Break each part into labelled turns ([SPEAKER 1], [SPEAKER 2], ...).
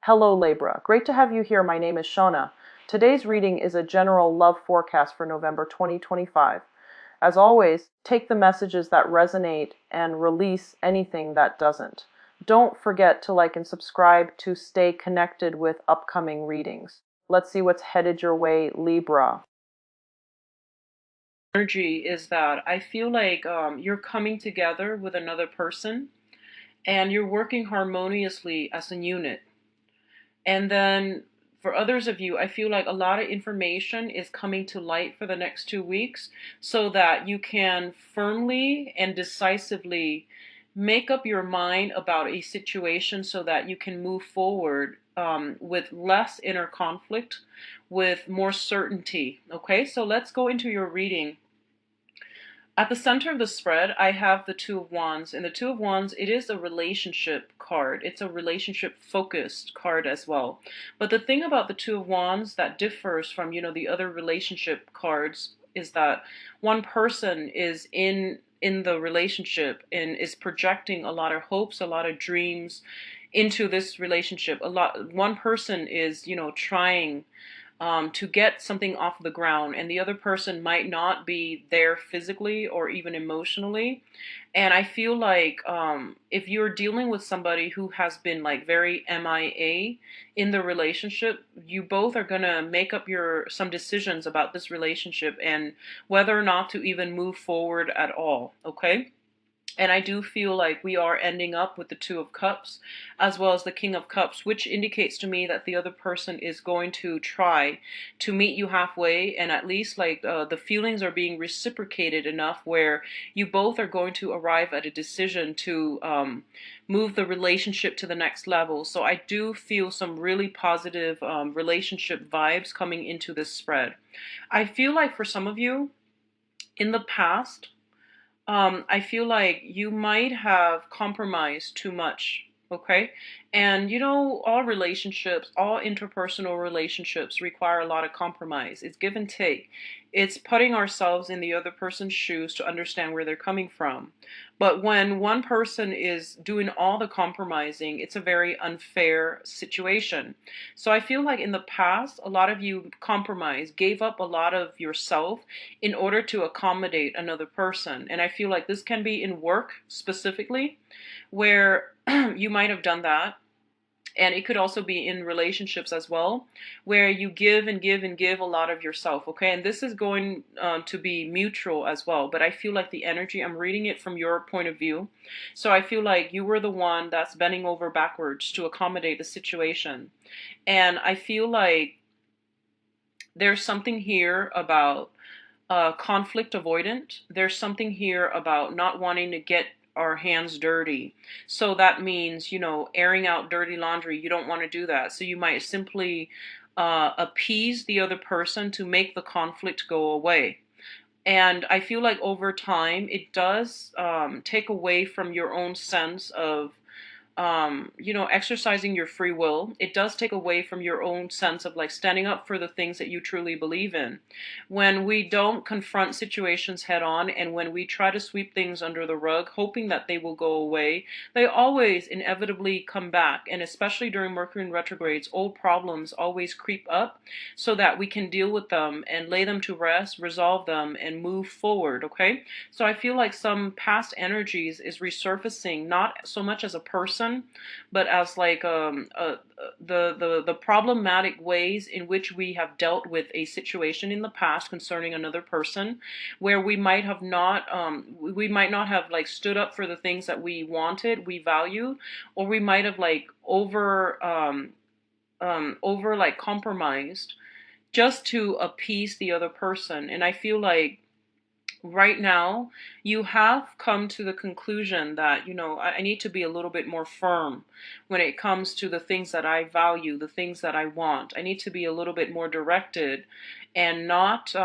[SPEAKER 1] Hello Libra, great to have you here. My name is Shona. Today's reading is a general love forecast for November 2025. As always, take the messages that resonate and release anything that doesn't. Don't forget to like and subscribe to stay connected with upcoming readings. Let's see what's headed your way, Libra. Energy is that I feel like you're coming together with another person and you're working harmoniously as a unit. And then for others of you, I feel like a lot of information is coming to light for the next 2 weeks so that you can firmly and decisively make up your mind about a situation so that you can move forward with less inner conflict, with more certainty. Okay, so let's go into your reading. At the center of the spread, I have the Two of Wands. And the Two of Wands, it is a relationship card. It's a relationship-focused card as well. But the thing about the Two of Wands that differs from, the other relationship cards is that one person is in the relationship and is projecting a lot of hopes, a lot of dreams into this relationship. One person is, trying to get something off the ground, and the other person might not be there physically or even emotionally. And I feel like if you're dealing with somebody who has been like very MIA in the relationship, you both are gonna make up some decisions about this relationship and whether or not to even move forward at all. Okay. And I do feel like we are ending up with the Two of Cups as well as the King of Cups, which indicates to me that the other person is going to try to meet you halfway, and at least like the feelings are being reciprocated enough where you both are going to arrive at a decision to move the relationship to the next level. So I do feel some really positive relationship vibes coming into this spread. I feel like for some of you in the past, I feel like you might have compromised too much, okay? And all relationships, all interpersonal relationships require a lot of compromise. It's give and take. It's putting ourselves in the other person's shoes to understand where they're coming from. But when one person is doing all the compromising, it's a very unfair situation. So I feel like in the past, a lot of you compromised, gave up a lot of yourself in order to accommodate another person. And I feel like this can be in work specifically, where you might have done that. And it could also be in relationships as well, where you give and give and give a lot of yourself, okay? And this is going to be mutual as well. But I feel like the energy, I'm reading it from your point of view. So I feel like you were the one that's bending over backwards to accommodate the situation. And I feel like there's something here about conflict avoidant. There's something here about not wanting to get our hands dirty. So that means, airing out dirty laundry. You don't want to do that. So you might simply appease the other person to make the conflict go away. And I feel like over time, it does take away from your own sense of exercising your free will. It does take away from your own sense of like standing up for the things that you truly believe in. When we don't confront situations head on and when we try to sweep things under the rug, hoping that they will go away, they always inevitably come back. And especially during Mercury in retrogrades, old problems always creep up so that we can deal with them and lay them to rest, resolve them, and move forward. Okay. So I feel like some past energies is resurfacing, not so much as a person, but as like the problematic ways in which we have dealt with a situation in the past concerning another person, where we might have not we might not have like stood up for the things that we wanted, we valued, or we might have like over like compromised just to appease the other person. And I feel like right now you have come to the conclusion that I need to be a little bit more firm when it comes to the things that I value, the things that I want. I need to be a little bit more directed and not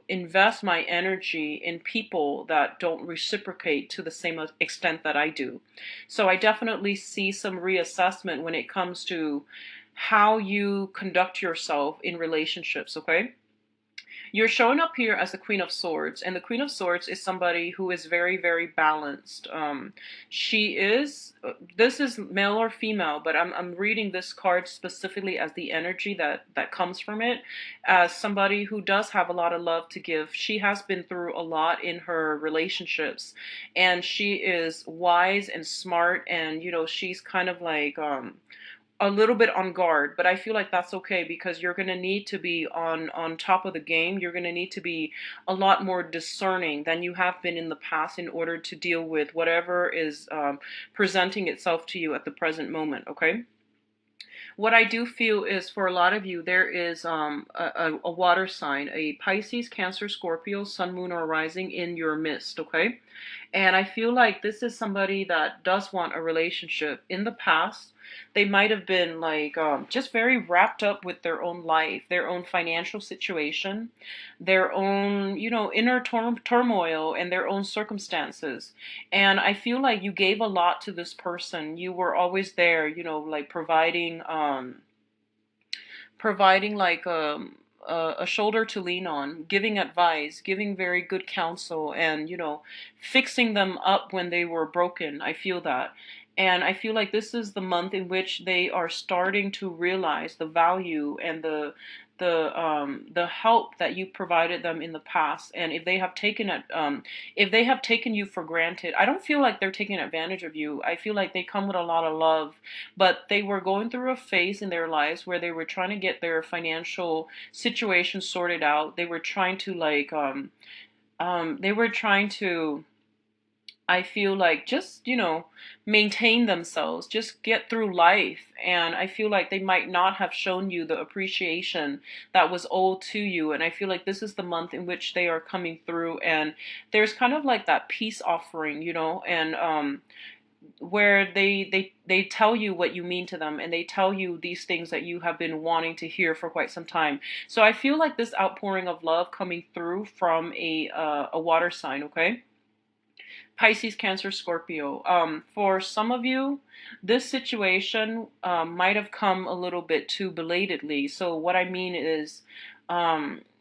[SPEAKER 1] invest my energy in people that don't reciprocate to the same extent that I do. So I definitely see some reassessment when it comes to how you conduct yourself in relationships. Okay. You're showing up here as the Queen of Swords, and the Queen of Swords is somebody who is very, very balanced. She is, this is male or female, but I'm reading this card specifically as the energy that comes from it, as somebody who does have a lot of love to give. She has been through a lot in her relationships, and she is wise and smart, and she's kind of like a little bit on guard, but I feel like that's okay because you're going to need to be on top of the game. You're going to need to be a lot more discerning than you have been in the past in order to deal with whatever is presenting itself to you at the present moment, okay? What I do feel is for a lot of you, there is a water sign, a Pisces, Cancer, Scorpio, Sun, Moon, or Rising in your midst, okay? And I feel like this is somebody that does want a relationship. In the past, they might have been like just very wrapped up with their own life, their own financial situation, their own, inner turmoil and their own circumstances. And I feel like you gave a lot to this person. You were always there, like providing like a shoulder to lean on, giving advice, giving very good counsel, and fixing them up when they were broken. I feel that. And I feel like this is the month in which they are starting to realize the value and the help that you provided them in the past. And if they have taken it, if they have taken you for granted, I don't feel like they're taking advantage of you. I feel like they come with a lot of love, but they were going through a phase in their lives where they were trying to get their financial situation sorted out. They were trying to like they were trying to, I feel like, just, maintain themselves, just get through life. And I feel like they might not have shown you the appreciation that was owed to you. And I feel like this is the month in which they are coming through. And there's kind of like that peace offering, and where they tell you what you mean to them, and they tell you these things that you have been wanting to hear for quite some time. So I feel like this outpouring of love coming through from a water sign, okay? Pisces, Cancer, Scorpio. For some of you, this situation might have come a little bit too belatedly. So what I mean is,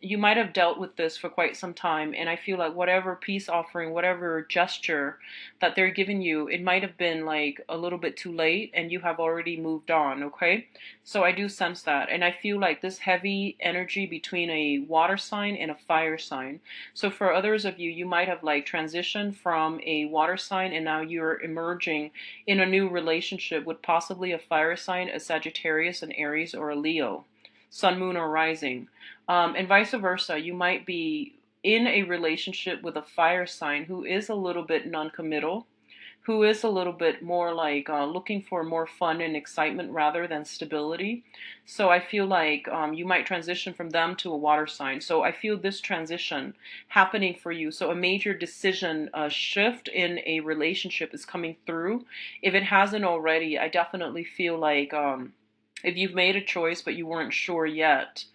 [SPEAKER 1] you might have dealt with this for quite some time, and I feel like whatever peace offering, whatever gesture that they're giving you, it might have been like a little bit too late, and you have already moved on. Okay, so I do sense that, and I feel like this heavy energy between a water sign and a fire sign. So for others of you, you might have like transitioned from a water sign and now you're emerging in a new relationship with possibly a fire sign, a Sagittarius, an Aries, or a Leo, Sun, Moon, or Rising. And vice versa, you might be in a relationship with a fire sign who is a little bit non-committal, who is a little bit more like looking for more fun and excitement rather than stability. So I feel like you might transition from them to a water sign. So I feel this transition happening for you. So a major decision shift in a relationship is coming through. If it hasn't already, I definitely feel like if you've made a choice but you weren't sure yet,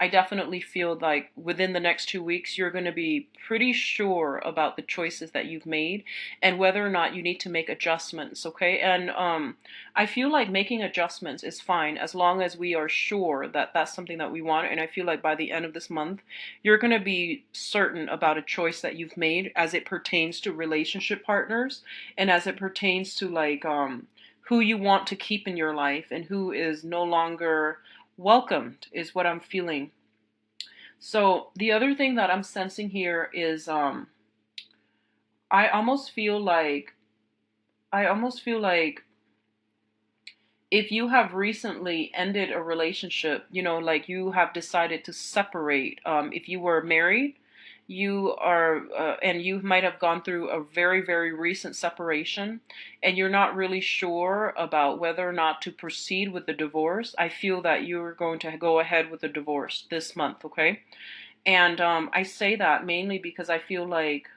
[SPEAKER 1] I definitely feel like within the next 2 weeks, you're going to be pretty sure about the choices that you've made and whether or not you need to make adjustments, okay? And I feel like making adjustments is fine as long as we are sure that that's something that we want. And I feel like by the end of this month, you're going to be certain about a choice that you've made as it pertains to relationship partners and as it pertains to like who you want to keep in your life and who is no longer welcomed is what I'm feeling. So the other thing that I'm sensing here is I almost feel like I almost feel like if you have recently ended a relationship, like you have decided to separate, if you were married, you are, and you might have gone through a very, very recent separation, and you're not really sure about whether or not to proceed with the divorce. I feel that you're going to go ahead with the divorce this month, okay? And I say that mainly because I feel like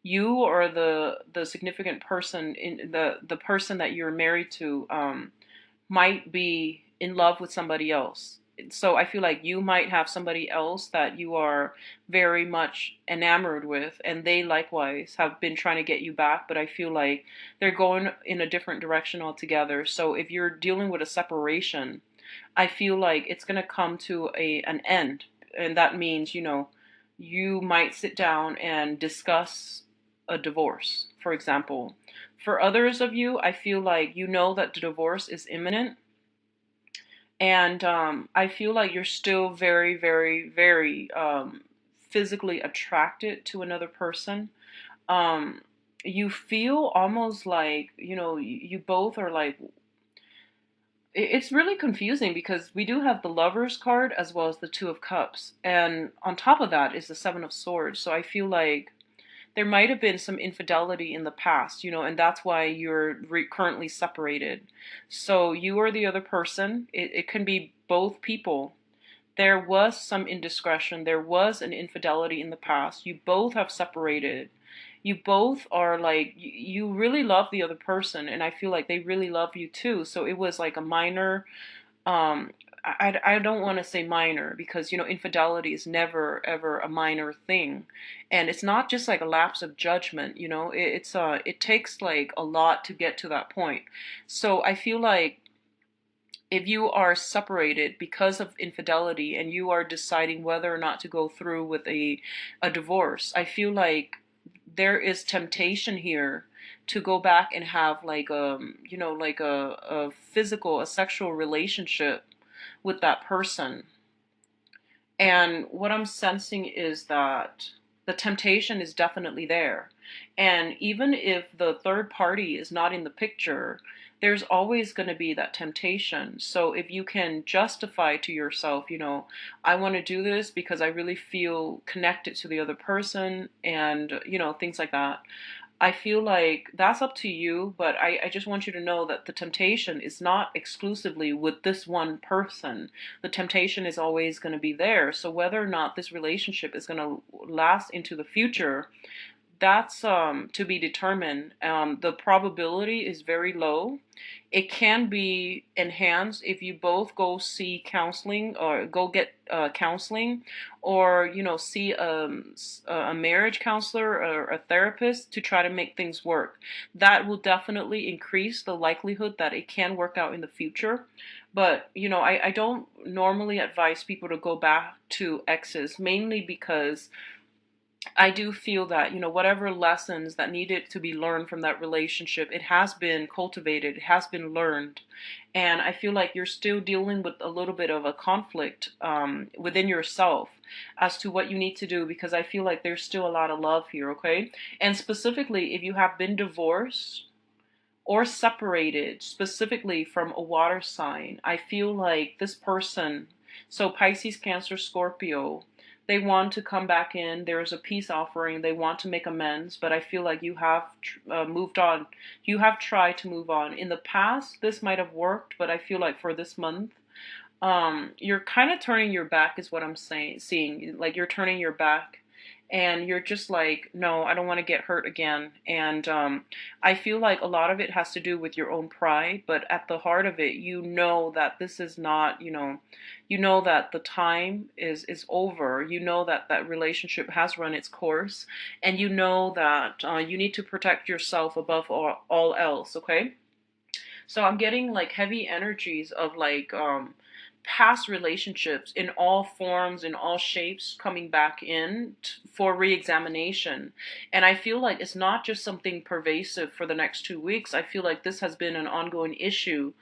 [SPEAKER 1] you or the significant person in the person that you're married to might be in love with somebody else. So I feel like you might have somebody else that you are very much enamored with, and they likewise have been trying to get you back, but I feel like they're going in a different direction altogether. So if you're dealing with a separation, I feel like it's going to come to an end. and that means, you might sit down and discuss a divorce, for example. For others of you, I feel like you know that the divorce is imminent, and I feel like you're still very, very, very physically attracted to another person. Um, you feel almost like, you both are like, it's really confusing because we do have the Lovers card as well as the Two of Cups. And on top of that is the Seven of Swords. So I feel like there might have been some infidelity in the past, and that's why you're currently separated. So you or the other person, it can be both people. There was some indiscretion, there was an infidelity in the past. You both have separated. You both are like, you really love the other person, and I feel like they really love you too. So it was like a minor, um, I don't want to say minor because infidelity is never ever a minor thing, and it's not just like a lapse of judgment. It takes like a lot to get to that point. So I feel like if you are separated because of infidelity and you are deciding whether or not to go through with a divorce, I feel like there is temptation here to go back and have like like a physical, a sexual relationship with that person. And what I'm sensing is that the temptation is definitely there. And even if the third party is not in the picture, there's always going to be that temptation. So if you can justify to yourself, I want to do this because I really feel connected to the other person and, things like that. I feel like that's up to you, but I just want you to know that the temptation is not exclusively with this one person. The temptation is always going to be there. So whether or not this relationship is going to last into the future, that's to be determined. The probability is very low. It can be enhanced if you both go see counseling or go get counseling, or see a marriage counselor or a therapist to try to make things work. That will definitely increase the likelihood that it can work out in the future. But I don't normally advise people to go back to exes, mainly because I do feel that, whatever lessons that needed to be learned from that relationship, it has been cultivated, it has been learned. And I feel like you're still dealing with a little bit of a conflict within yourself as to what you need to do, because I feel like there's still a lot of love here, okay? And specifically, if you have been divorced or separated, specifically from a water sign, I feel like this person, so Pisces, Cancer, Scorpio, they want to come back in. There's a peace offering. They want to make amends, but I feel like you have moved on. You have tried to move on. In the past, this might have worked, but I feel like for this month, you're kind of turning your back, is what I'm seeing. Like you're turning your back and you're just like, no, I don't want to get hurt again. And I feel like a lot of it has to do with your own pride, but at the heart of it, you know that this is not, you know that the time is over. You know that that relationship has run its course, and you know that you need to protect yourself above all else. Okay. So I'm getting like heavy energies of like past relationships in all forms, in all shapes, coming back in for re-examination. And I feel like it's not just something pervasive for the next 2 weeks. I feel like this has been an ongoing issue,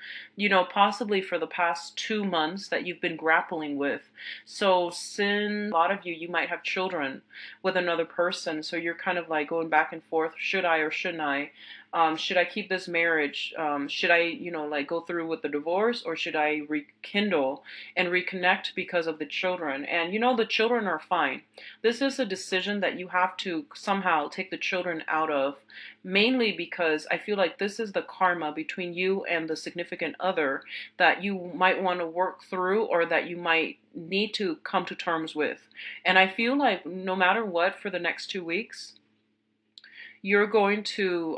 [SPEAKER 1] possibly for the past 2 months that you've been grappling with. So since a lot of you might have children with another person, so you're kind of like going back and forth, should I or shouldn't I? Should I keep this marriage? Should I, like go through with the divorce, or should I rekindle and reconnect because of the children? And the children are fine. This is a decision that you have to somehow take the children out of, mainly because I feel like this is the karma between you and the significant other that you might want to work through, or that you might need to come to terms with. And I feel like no matter what, for the next 2 weeks, you're going to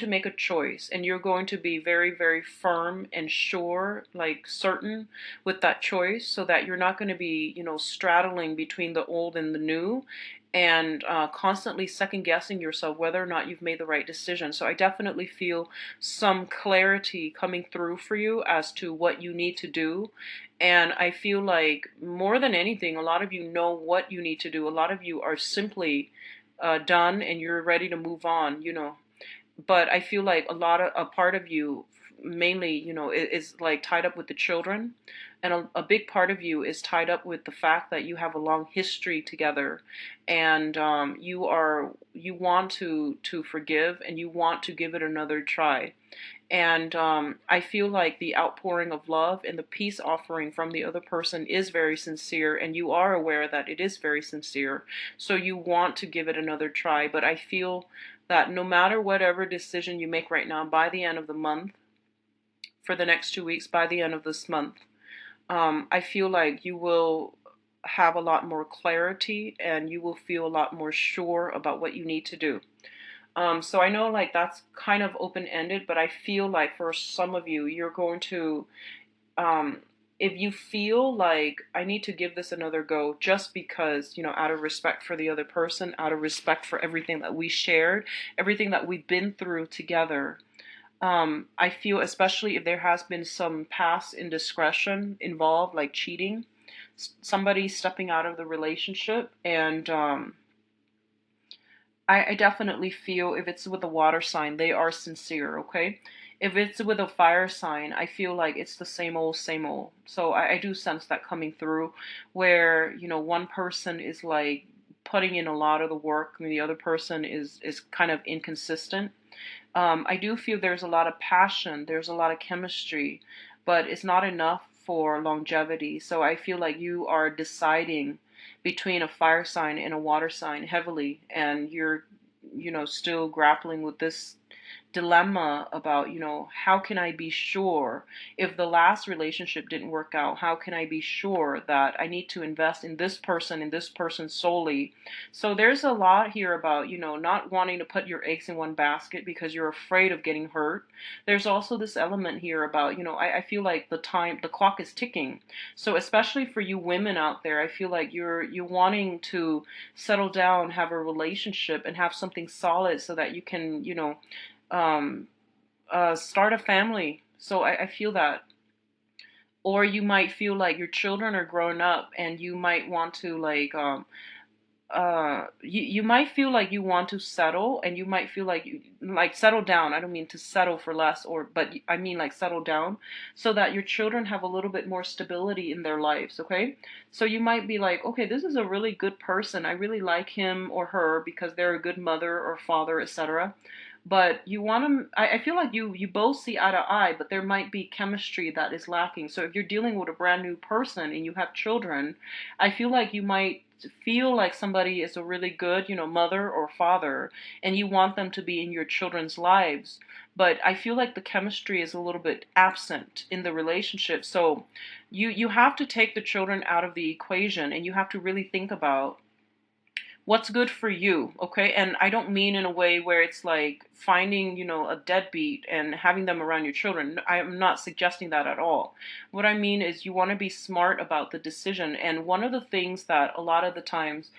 [SPEAKER 1] make a choice, and you're going to be very, very firm and sure, like certain with that choice, so that you're not going to be straddling between the old and the new. and constantly second guessing yourself whether or not you've made the right decision. So I definitely feel some clarity coming through for you as to what you need to do. And I feel like more than anything, a lot of you know what you need to do. A lot of you are simply done and you're ready to move on, you know. But I feel like a part of you, mainly, you know, is like tied up with the children, and a big part of you is tied up with the fact that you have a long history together, and you want to forgive and you want to give it another try. And I feel like the outpouring of love and the peace offering from the other person is very sincere, and you are aware that it is very sincere. So you want to give it another try. But I feel that no matter whatever decision you make right now, by the end of the month, for the next 2 weeks, by the end of this month, I feel like you will have a lot more clarity and you will feel a lot more sure about what you need to do. So I know like that's kind of open ended, but I feel like for some of you, you're going to, um, if you feel like I need to give this another go just because, you know, out of respect for the other person, out of respect for everything that we shared, everything that we've been through together, I feel especially if there has been some past indiscretion involved, like cheating, somebody stepping out of the relationship, and I definitely feel if it's with a water sign, they are sincere, okay? If it's with a fire sign, I feel like it's the same old, same old. So I do sense that coming through where, you know, one person is like putting in a lot of the work and the other person is kind of inconsistent. I do feel there's a lot of passion, there's a lot of chemistry, but it's not enough for longevity. So I feel like you are deciding between a fire sign and a water sign heavily, and you're, you know, still grappling with this dilemma about, you know, how can I be sure if the last relationship didn't work out? How can I be sure that I need to invest in this person solely? So there's a lot here about, you know, not wanting to put your eggs in one basket because you're afraid of getting hurt. There's also this element here about, you know, I feel like the clock is ticking. So especially for you women out there, I feel like you're wanting to settle down, have a relationship, and have something solid so that you can, you know, um, start a family. So I feel that. Or you might feel like your children are growing up and you might want to like you might feel like you want to settle, and you might feel like you like settle down. I don't mean to settle for less, or but I mean like settle down so that your children have a little bit more stability in their lives, okay? So you might be like, okay, this is a really good person, I really like him or her because they're a good mother or father, etc. But you want to, I feel like you both see eye to eye, but there might be chemistry that is lacking. So if you're dealing with a brand new person and you have children, I feel like you might feel like somebody is a really good, you know, mother or father, and you want them to be in your children's lives. But I feel like the chemistry is a little bit absent in the relationship. So you have to take the children out of the equation, and you have to really think about what's good for you, okay? And I don't mean in a way where it's like finding, you know, a deadbeat and having them around your children. I'm not suggesting that at all. What I mean is you want to be smart about the decision. And one of the things that a lot of the times